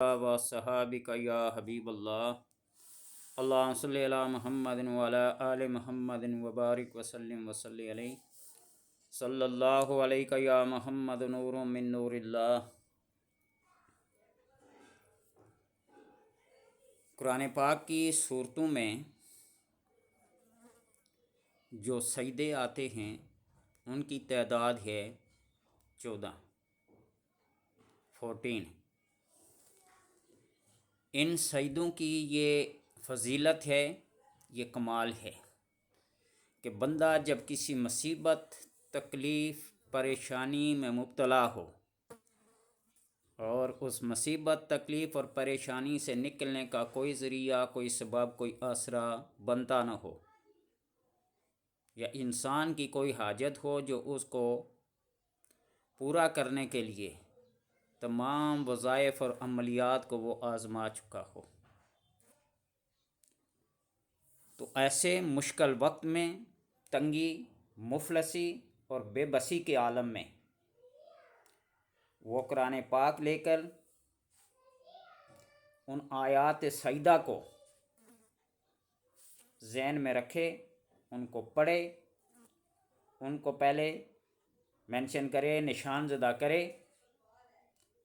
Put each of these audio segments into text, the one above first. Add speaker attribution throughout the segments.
Speaker 1: و صحابک یا حبیب اللہ اللہم صلی علی محمد و علی آل محمد وبارک وسلم وصلی علیہ صلی اللہ علیہ یا محمد نور من نور اللہ۔ قرآن پاک کی صورتوں میں جو سجدے آتے ہیں ان کی تعداد ہے 14۔ ان سجدوں کی یہ فضیلت ہے، یہ کمال ہے کہ بندہ جب کسی مصیبت، تکلیف، پریشانی میں مبتلا ہو اور اس مصیبت، تکلیف اور پریشانی سے نکلنے کا کوئی ذریعہ، کوئی سبب، کوئی آسرا بنتا نہ ہو، یا انسان کی کوئی حاجت ہو جو اس کو پورا کرنے کے لیے تمام وظائف اور عملیات کو وہ آزما چکا ہو، تو ایسے مشکل وقت میں، تنگی، مفلسی اور بے بسی کے عالم میں وہ قرآن پاک لے کر ان آیات سجدہ کو ذہن میں رکھے، ان کو پڑھے، ان کو پہلے مینشن کرے، نشان زدہ کرے،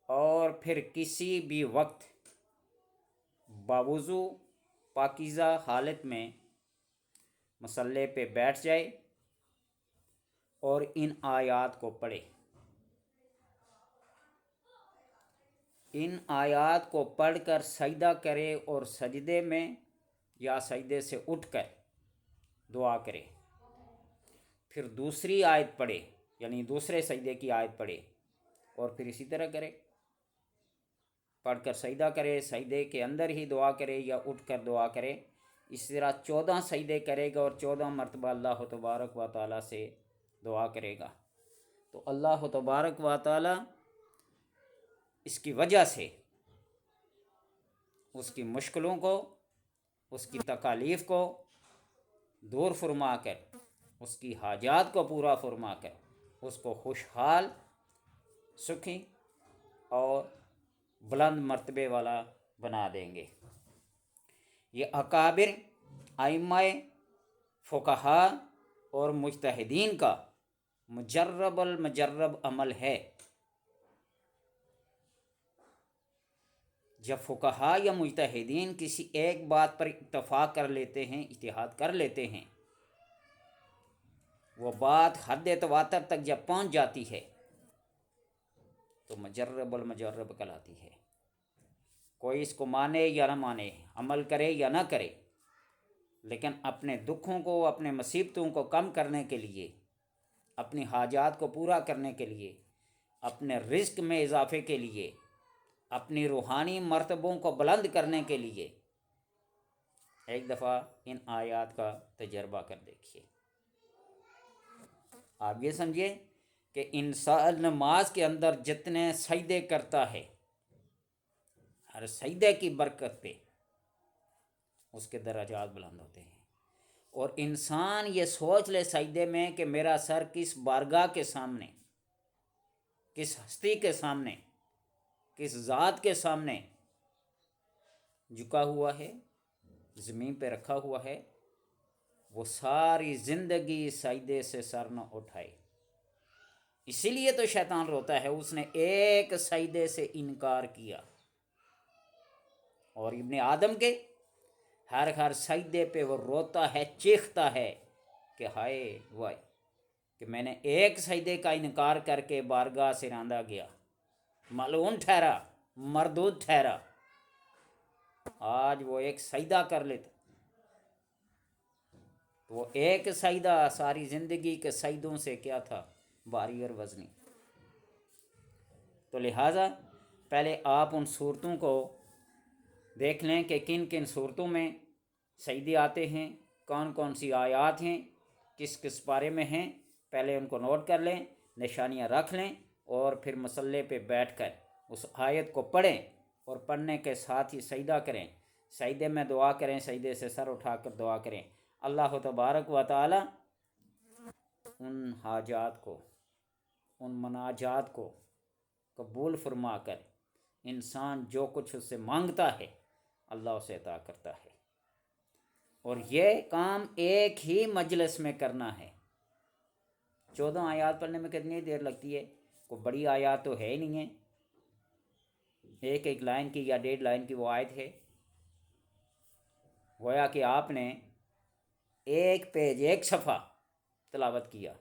Speaker 1: اور پھر کسی بھی وقت باوضو پاکیزہ حالت میں مصلی پہ بیٹھ جائے اور ان آیات کو پڑھے۔ ان آیات کو پڑھ کر سجدہ کرے اور سجدے میں یا سجدے سے اٹھ کر دعا کرے، پھر دوسری آیت پڑھے، یعنی دوسرے سجدے کی آیت پڑھے، اور پھر اسی طرح کرے، پڑھ کر سجدہ کرے، سجدے کے اندر ہی دعا کرے یا اٹھ کر دعا کرے۔ اس طرح 14 سجدے کرے گا اور 14 مرتبہ اللہ تبارک و تعالیٰ سے دعا کرے گا، تو اللہ تبارک و تعالیٰ اس کی وجہ سے اس کی مشکلوں کو، اس کی تکالیف کو دور فرما کر، اس کی حاجات کو پورا فرما کر اس کو خوشحال، سکھی اور بلند مرتبے والا بنا دیں گے۔ یہ اکابر، ائمہ، فقہا اور مجتہدین کا مجرب المجرب عمل ہے۔ جب فقہا یا مجتہدین کسی ایک بات پر اتفاق کر لیتے ہیں، اجتہاد کر لیتے ہیں، وہ بات حد تواتر تک جب پہنچ جاتی ہے تو مجرب المجرب کہلاتی ہے۔ کوئی اس کو مانے یا نہ مانے، عمل کرے یا نہ کرے، لیکن اپنے دکھوں کو، اپنے مصیبتوں کو کم کرنے کے لیے، اپنی حاجات کو پورا کرنے کے لیے، اپنے رزق میں اضافے کے لیے، اپنی روحانی مرتبوں کو بلند کرنے کے لیے ایک دفعہ ان آیات کا تجربہ کر دیکھیے۔ آپ یہ سمجھیے کہ انسان نماز کے اندر جتنے سجدے کرتا ہے، ہر سجدے کی برکت پہ اس کے درجات بلند ہوتے ہیں، اور انسان یہ سوچ لے سجدے میں کہ میرا سر کس بارگاہ کے سامنے، کس ہستی کے سامنے، کس ذات کے سامنے جھکا ہوا ہے، زمین پہ رکھا ہوا ہے، وہ ساری زندگی سجدے سے سر نہ اٹھائے۔ اسی لیے تو شیطان روتا ہے، اس نے ایک سجدے سے انکار کیا، اور ابن آدم کے ہر سجدے پہ وہ روتا ہے، چیختا ہے کہ ہائے وائے کہ میں نے ایک سجدے کا انکار کر کے بارگاہ سے راندا گیا، ملعون ٹھہرا، مردود ٹھہرا۔ آج وہ ایک سجدہ کر لیتا تو وہ ایک سجدہ ساری زندگی کے سجدوں سے کیا تھا، بھاری اور وزنی۔ تو لہٰذا پہلے آپ ان صورتوں کو دیکھ لیں کہ کن کن صورتوں میں سجدے آتے ہیں، کون کون سی آیات ہیں، کس کس پارے میں ہیں، پہلے ان کو نوٹ کر لیں، نشانیاں رکھ لیں، اور پھر مصلی پہ بیٹھ کر اس آیت کو پڑھیں، اور پڑھنے کے ساتھ ہی سجدہ کریں، سجدے میں دعا کریں، سجدے سے سر اٹھا کر دعا کریں۔ اللہ تبارک و تعالی ان حاجات کو، ان مناجات کو قبول فرما کر انسان جو کچھ اس سے مانگتا ہے اللہ اسے عطا کرتا ہے، اور یہ کام ایک ہی مجلس میں کرنا ہے۔ 14 آیات پڑھنے میں کتنی دیر لگتی ہے؟ کوئی بڑی آیات تو ہے ہی نہیں ہے، ایک لائن کی یا 1.5 لائن کی وہ آیت ہے۔ گویا کہ آپ نے ایک پیج، ایک صفحہ تلاوت کیا۔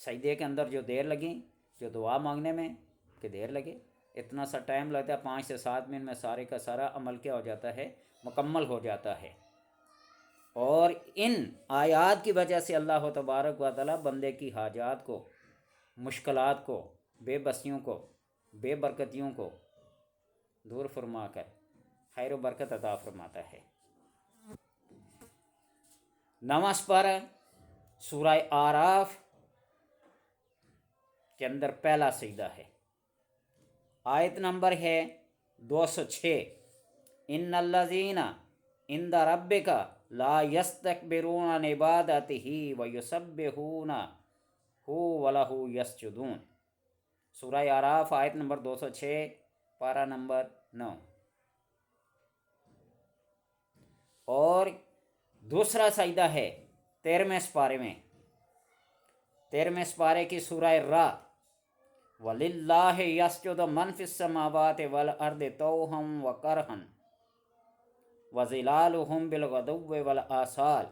Speaker 1: سجدے کے اندر جو دیر لگیں، جو دعا مانگنے میں کہ دیر لگے، اتنا سا ٹائم لگتا ہے، 5 سے 7 منٹ میں سارے کا سارا عمل کیا ہو جاتا ہے، مکمل ہو جاتا ہے۔ اور ان آیات کی وجہ سے اللہ تبارک و تعالی بندے کی حاجات کو، مشکلات کو، بے بسیوں کو، بے برکتیوں کو دور فرما کر خیر و برکت عطا فرماتا ہے۔ 9واں سپارہ سورہ آراف کے اندر پہلا سجدہ ہے، آیت نمبر ہے 206۔ ان الذین عند ربک لا یستکبرون عن عبادتہ ویسبحونہ ولہ یسجدون۔ سورہ آراف آیت نمبر 206، پارہ نمبر 9۔ اور دوسرا سجدہ ہے 13ویں سپارے میں، 13ویں سپارے کی سورہ را۔ وَلِلَّهِ يَسْجُدُ مَنْ فِي السَّمَاوَاتِ وَالْأَرْضِ طَوْعًا وَكَرْهًا وَظِلَالُهُمْ بِالْغُدُوِّ وَالْآصَالِ۔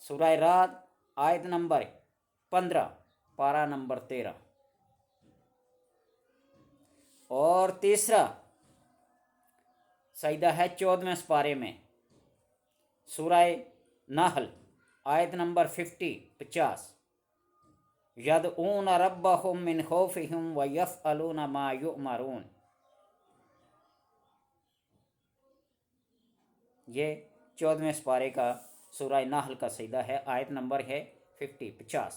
Speaker 1: سورہ رات آیت نمبر 15، پارہ نمبر 13۔ اور تیسرا سجدہ ہے 14ویں سپارے میں، سورہ نحل آیت نمبر 50۔ یدعون ربهم من خوفهم ویفعلون ما یؤمرون۔ یہ 14ویں سپارے کا سورہ نحل کا سجدہ ہے، آیت نمبر ہے 50۔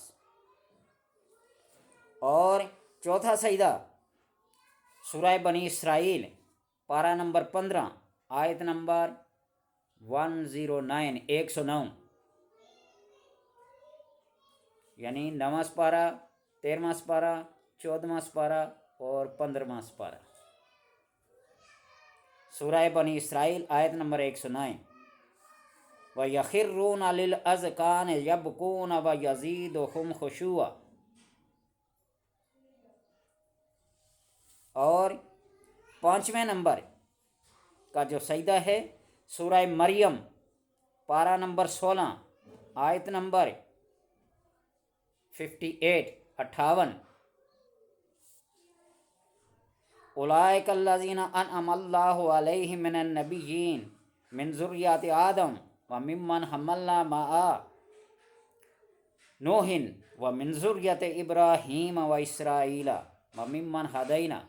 Speaker 1: اور چوتھا سجدہ سورہ بنی اسرائیل، پارہ نمبر 15، آیت نمبر 109۔ یعنی 9واں سپارہ، 13واں سپارہ، 14واں سپارہ اور 15واں سپارہ۔ سورہ بنی اسرائیل آیت نمبر 109۔ وَيَخِرُّونَ لِلْأَذْقَانِ يَبْكُونَ وَيَزِيدُهُمْ خُشُوعًا۔ اور 5ویں نمبر کا جو سجدہ ہے سورہ مریم، پارہ نمبر 16، آیت نمبر 58۔ اولئک الذین انعم اللہ علیہم من النبیین من ذریۃ آدم وممن حملنا مع نوح ومن ذریۃ ابراہیم واسرائیل وممن ہدینا۔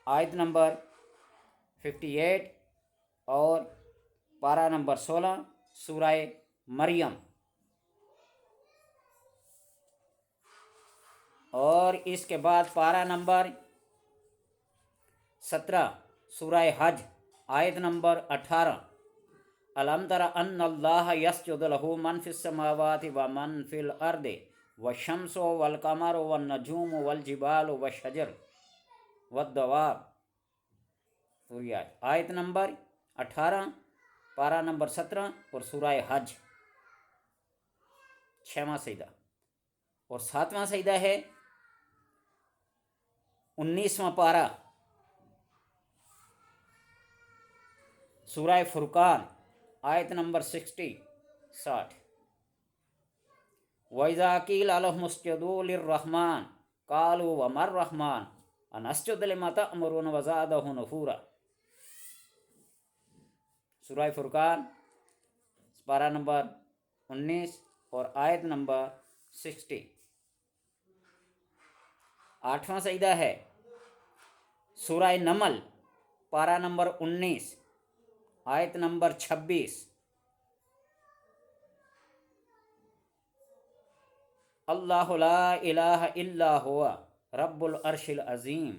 Speaker 1: آیت نمبر 58 اور پارہ نمبر 16 سورہ مریم۔ اور اس کے بعد پارہ نمبر 17 سورہ حج، آیت نمبر 18۔ الم تر ان اللہ یسجد لہ من فی السماوات ومن فی الارض والشمس والقمر والنجوم والجبال والشجر والدواب۔ آیت نمبر 18، پارہ نمبر 17 اور سورہ حج، 6واں سجدہ۔ اور 7واں سجدہ ہے 19واں پارہ سورہ فرقان، آیت نمبر 60۔ وَإِذَا قِيلَ لَهُمُ اسْجُدُوا لِلرَّحْمَنِ قَالُوا وَمَا الرَّحْمَنُ أَنَسْجُدُ لِمَا تَأْمُرُونَ وَزَادَهُمْ نُفُورًا۔ سورہ فرقان پارہ نمبر 19 اور آیت نمبر 60۔ 8واں سجدہ ہے سورہ نمل، پارہ نمبر 19، آیت نمبر 26۔ اللہ لا الہ الا ہوا رب العرش العظیم۔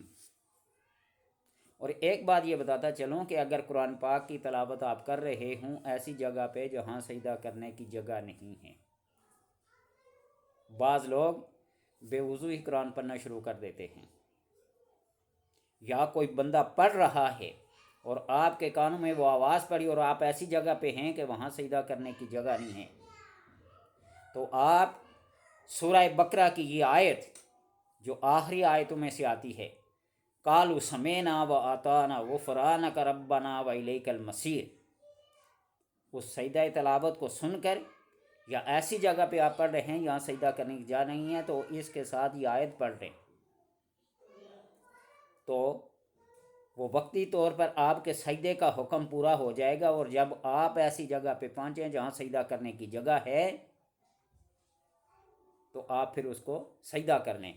Speaker 1: اور ایک بات یہ بتاتا چلوں کہ اگر قرآن پاک کی تلاوت آپ کر رہے ہوں ایسی جگہ پہ جہاں سجدہ کرنے کی جگہ نہیں ہے، بعض لوگ بے وضو ہی قرآن پڑھنا شروع کر دیتے ہیں، یا کوئی بندہ پڑھ رہا ہے اور آپ کے کانوں میں وہ آواز پڑی اور آپ ایسی جگہ پہ ہیں کہ وہاں سجدہ کرنے کی جگہ نہیں ہے، تو آپ سورہ بقرہ کی یہ آیت جو آخری آیتوں میں سے آتی ہے، قالوا سمعنا وأطعنا غفرانک ربنا وإلیک المصیر، اس سجدہ تلاوت کو سن کر یا ایسی جگہ پہ آپ پڑھ رہے ہیں یہاں سجدہ کرنے کی جگہ نہیں ہے تو اس کے ساتھ یہ آیت پڑھ رہے ہیں، تو وہ وقتی طور پر آپ کے سجدے کا حکم پورا ہو جائے گا، اور جب آپ ایسی جگہ پہ پہنچیں جہاں سجدہ کرنے کی جگہ ہے تو آپ پھر اس کو سجدہ کر لیں۔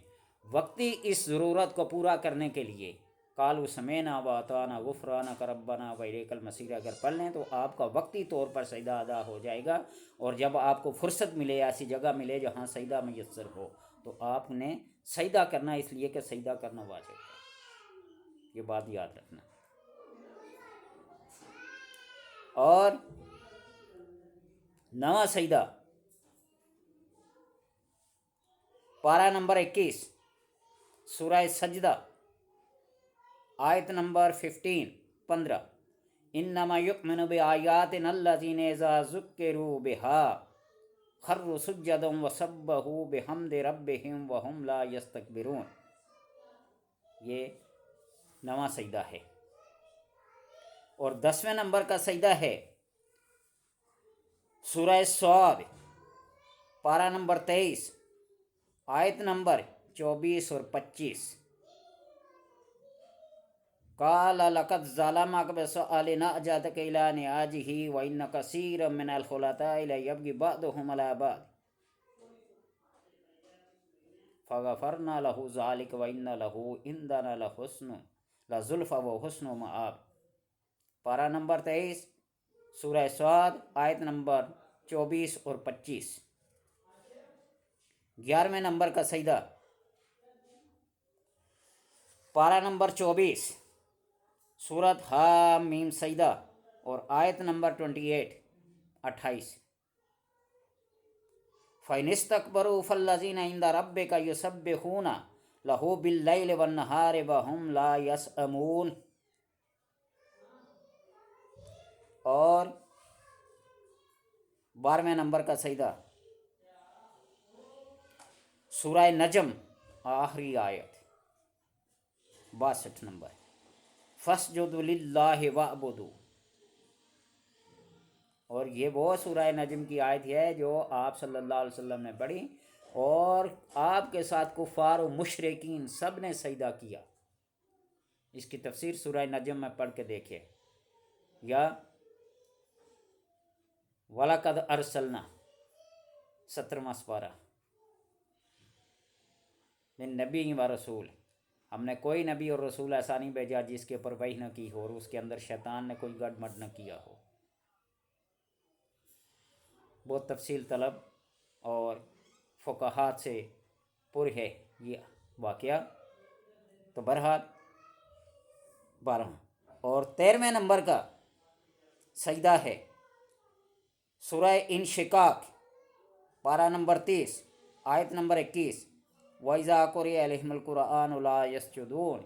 Speaker 1: وقتی اس ضرورت کو پورا کرنے کے لیے قالوا سمعنا وأطعنا غفرانک ربنا وإلیک المصیر اگر پڑھ لیں تو آپ کا وقتی طور پر سجدہ ادا ہو جائے گا، اور جب آپ کو فرصت ملے، ایسی جگہ ملے جہاں سجدہ میسر ہو، تو آپ نے سجدہ کرنا، اس لیے کہ سجدہ کرنا واجب ہے، یہ بات یاد رکھنا۔ اور نواں سجدہ پارہ نمبر 21 سورہ سجدہ آیت نمبر 15 انما یؤمن بآیاتنا الذین اذا ذکروا بها خروا سجدا وسبحوا بحمد ربهم وهم لا یستکبرون، یہ نواں سجدہ ہے۔ اور 10ویں نمبر کا سجدہ ہے سورہ صاد پارہ نمبر 23 آیت نمبر 24 اور 25 قال لقد ظلمك بسؤال نعجتك إلى نعاجه وإن كثيرا من الخلطاء ليبغي بعضهم على بعض فغفرنا له ذلك وإن له عندنا لزلفى وحسن مآب، پارہ نمبر 23 سورہ صاد آیت نمبر 24 اور 25۔ 11ویں نمبر کا سجدہ پارہ نمبر 24 سورۃ حامیم سجدہ اور آیت نمبر 28۔ فَإِنِ اسْتَكْبَرُوا فَالَّذِينَ عِندَ رَبِّكَ يُسَبِّحُونَ لَهُ بِاللَّيْلِ وَالنَّهَارِ وَهُمْ لَا يَسْأَمُونَ، اور 12ویں نمبر کا سجدہ سورہ نجم آخری آیت 62 نمبر فَاسْجُدُوا لِلَّهِ وَاعْبُدُوا، اور یہ وہ سورہ نجم کی آیت ہے جو آپ صلی اللہ علیہ وسلم نے پڑھی، اور آپ کے ساتھ کفار و مشرکین سب نے سجدہ کیا۔ اس کی تفسیر سورہ نجم میں پڑھ کے دیکھے، یا وَلَقَدْ أَرْسَلْنَا 17واں سپارہ من نبی و رسول، ہم نے کوئی نبی اور رسول ایسا نہیں بھیجا جس کے اوپر وحی نہ کی ہو اور اس کے اندر شیطان نے کوئی گڑ مڑ نہ کیا ہو۔ بہت تفصیل طلب اور فقہات سے پر ہے یہ واقعہ، تو بہرحال 12۔ اور 13ویں نمبر کا سجدہ ہے سورہ انشقاق پارہ نمبر 30 آیت نمبر 21 وَإِذَا قُرِئَ عَلَيْهِمُ الْقُرْآنُ لَا يَسْجُدُونَ،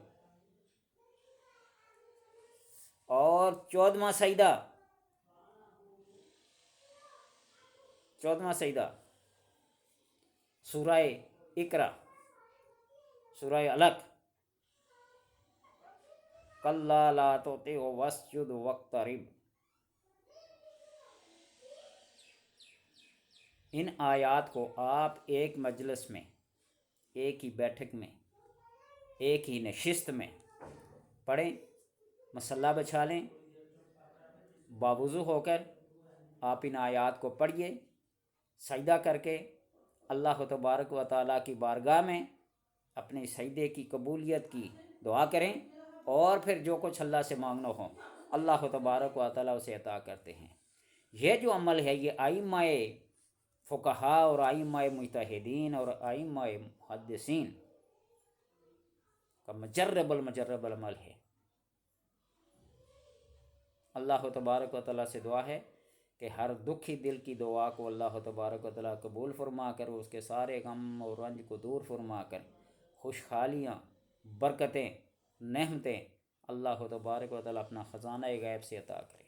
Speaker 1: اور 14واں سجدہ سورہ اقرا سورہ علق کَلَّا لَا تُطِعْهُ وَاسْجُدْ وَاقْتَرِب۔ ان آیات کو آپ ایک مجلس میں، ایک ہی بیٹھک میں، ایک ہی نشست میں پڑھیں، مصلی بچھا لیں، باوضو ہو کر آپ ان آیات کو پڑھیے، سجدہ کر کے اللہ تبارک و تعالیٰ کی بارگاہ میں اپنے سجدے کی قبولیت کی دعا کریں، اور پھر جو کچھ اللہ سے مانگنا ہو اللہ تبارک و تعالیٰ اسے عطا کرتے ہیں۔ یہ جو عمل ہے یہ ائمہ فقہاء اور ائمہ مجتہدین اور ائمہ محدثین کا مجرب المجرب العمل ہے۔ اللہ تبارک و تعالیٰ سے دعا ہے کہ ہر دکھی دل کی دعا کو اللہ تبارک و تعالیٰ قبول فرما کر اس کے سارے غم اور رنج کو دور فرما کر خوشحالیاں، برکتیں، نعمتیں اللہ تبارک و تعالیٰ اپنا خزانہ غیب سے عطا کرے۔